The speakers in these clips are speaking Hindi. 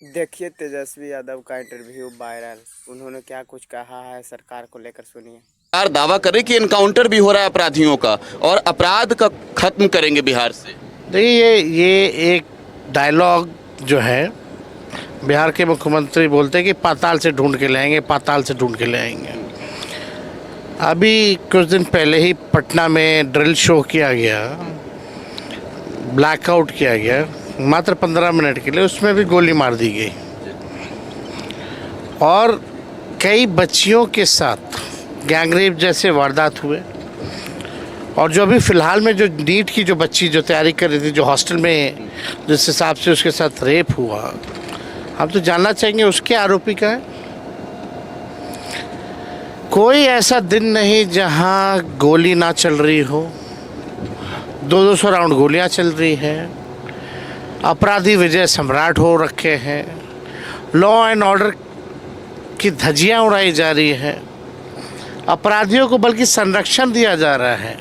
देखिए तेजस्वी यादव का इंटरव्यू वायरल। उन्होंने क्या कुछ कहा है सरकार को लेकर, सुनिए। सरकार दावा करे कि इनकाउंटर भी हो रहा है अपराधियों का और अपराध का खत्म करेंगे बिहार से। देखिए ये एक डायलॉग जो है, बिहार के मुख्यमंत्री बोलते हैं कि पाताल से ढूंढ के लाएंगे, पाताल से ढूंढ के लाएंगे। अभी कुछ दिन पहले ही पटना में ड्रिल शो किया गया, ब्लैकआउट किया गया मात्र 15 मिनट के लिए, उसमें भी गोली मार दी गई और कई बच्चियों के साथ गैंगरेप जैसे वारदात हुए। और जो अभी फ़िलहाल में जो नीट की जो बच्ची जो तैयारी कर रही थी, जो हॉस्टल में जिस हिसाब से उसके साथ रेप हुआ, हम तो जानना चाहेंगे उसके आरोपी का है। कोई ऐसा दिन नहीं जहां गोली ना चल रही हो, 200 राउंड गोलियां चल रही हैं, अपराधी विजय सम्राट हो रखे हैं, लॉ एंड ऑर्डर की धज्जियां उड़ाई जा रही हैं, अपराधियों को बल्कि संरक्षण दिया जा रहा है।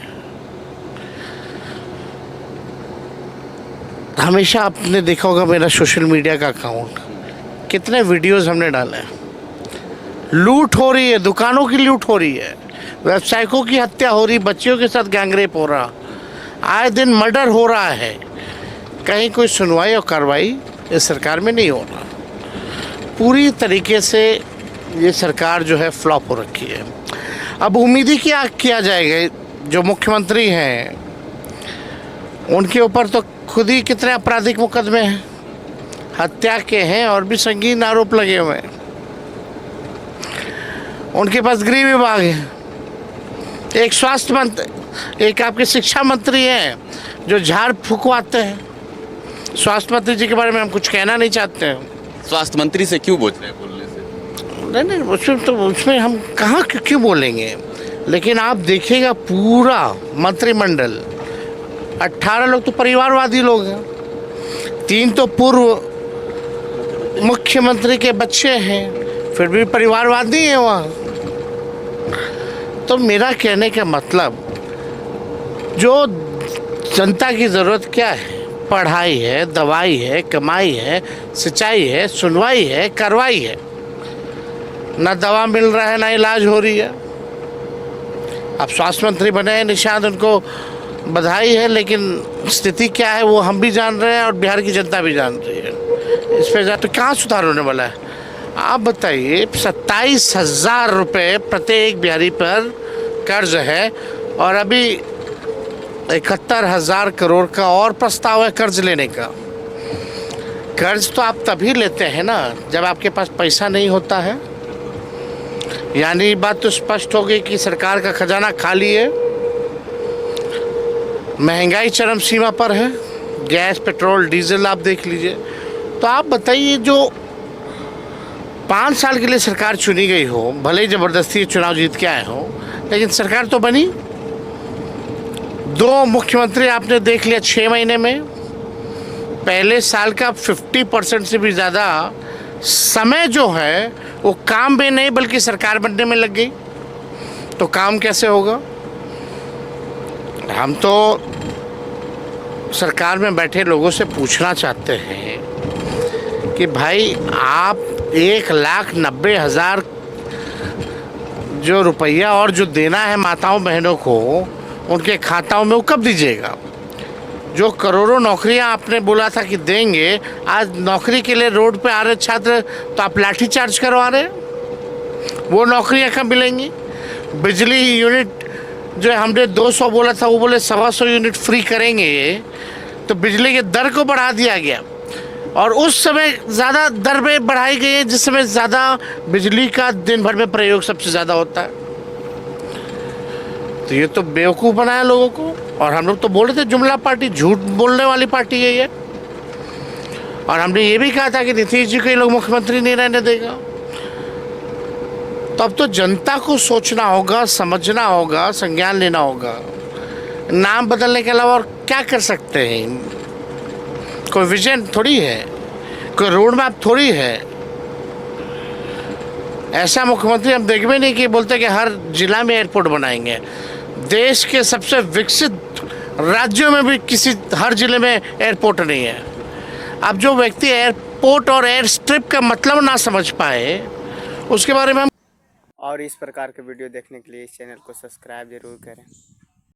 हमेशा आपने देखा होगा मेरा सोशल मीडिया का अकाउंट, कितने वीडियोस हमने डाले हैं। लूट हो रही है, दुकानों की लूट हो रही है, व्यवसायिकों की हत्या हो रही, बच्चियों के साथ गैंगरेप हो रहा, आए दिन मर्डर हो रहा है। कहीं कोई सुनवाई और कार्रवाई इस सरकार में नहीं हो रहा। पूरी तरीके से ये सरकार जो है फ्लॉप हो रखी है। अब उम्मीद ही क्या किया जाएगा, जो मुख्यमंत्री हैं उनके ऊपर तो खुद ही कितने आपराधिक मुकदमे हैं, हत्या के हैं और भी संगीन आरोप लगे हुए हैं। उनके पास गृह विभाग है, एक स्वास्थ्य मंत्री, एक आपके शिक्षा मंत्री हैं जो झाड़ फूकवाते हैं। स्वास्थ्य मंत्री जी के बारे में हम कुछ कहना नहीं चाहते हैं। स्वास्थ्य मंत्री से क्यों बोल रहे हैं बोलने से? नहीं, उसमें हम कहाँ क्यों बोलेंगे, लेकिन आप देखिएगा पूरा मंत्रिमंडल 18 लोग तो परिवारवादी लोग हैं, 3 तो पूर्व मुख्यमंत्री के बच्चे हैं, फिर भी परिवारवादी हैं वहाँ। तो मेरा कहने का मतलब, जो जनता की ज़रूरत क्या है, पढ़ाई है, दवाई है, कमाई है, सिंचाई है, सुनवाई है, कार्रवाई है। ना दवा मिल रहा है, ना इलाज हो रही है। अब स्वास्थ्य मंत्री बने हैं निशांत, उनको बधाई है, लेकिन स्थिति क्या है वो हम भी जान रहे हैं और बिहार की जनता भी जान रही है। इस पर तो कहाँ सुधार होने वाला है आप बताइए। 27,000 रुपये प्रत्येक बिहारी पर कर्ज है और अभी 71,000 करोड़ का और प्रस्ताव है कर्ज लेने का। कर्ज तो आप तभी लेते हैं ना जब आपके पास पैसा नहीं होता है। यानी बात तो स्पष्ट हो गई कि सरकार का खजाना खाली है, महंगाई चरम सीमा पर है, गैस, पेट्रोल, डीजल आप देख लीजिए। तो आप बताइए, जो 5 साल के लिए सरकार चुनी गई हो, भले ही ज़बरदस्ती चुनाव जीत के आए हो, लेकिन सरकार तो बनी। 2 मुख्यमंत्री आपने देख लिया 6 महीने में। पहले साल का 50% से भी ज़्यादा समय जो है वो काम में नहीं बल्कि सरकार बनने में लग गई। तो काम कैसे होगा? हम तो सरकार में बैठे लोगों से पूछना चाहते हैं कि भाई आप 1,90,000 जो रुपया और जो देना है माताओं बहनों को उनके खाताओं में वो कब दीजिएगा? जो करोड़ों नौकरियां आपने बोला था कि देंगे, आज नौकरी के लिए रोड पे आ रहे छात्र तो आप लाठी चार्ज करवा रहे हैं। वो नौकरियां कब मिलेंगी? बिजली यूनिट जो हमने 200 बोला था, वो बोले 125 यूनिट फ्री करेंगे, तो बिजली के दर को बढ़ा दिया गया और उस समय ज़्यादा दर में बढ़ाई गई है जिस समय ज़्यादा बिजली का दिन भर में प्रयोग सबसे ज़्यादा होता है। तो ये तो बेवकूफ़ बनाया लोगों को। और हम लोग तो बोल रहे थे जुमला पार्टी, झूठ बोलने वाली पार्टी है ये। और हमने ये भी कहा था कि नीतीश जी को ये लोग मुख्यमंत्री नहीं रहने देगा। तो अब तो जनता को सोचना होगा, समझना होगा, संज्ञान लेना होगा। नाम बदलने के अलावा और क्या कर सकते हैं? कोई विजन थोड़ी है, कोई रोड मैप थोड़ी है। ऐसा मुख्यमंत्री हम देख भी नहीं कि बोलते कि हर जिला में एयरपोर्ट बनाएंगे। देश के सबसे विकसित राज्यों में भी हर जिले में एयरपोर्ट नहीं है। अब जो व्यक्ति एयरपोर्ट और एयर स्ट्रिप का मतलब ना समझ पाए, उसके बारे में हम और इस प्रकार के वीडियो देखने के लिए इस चैनल को सब्सक्राइब जरूर करें।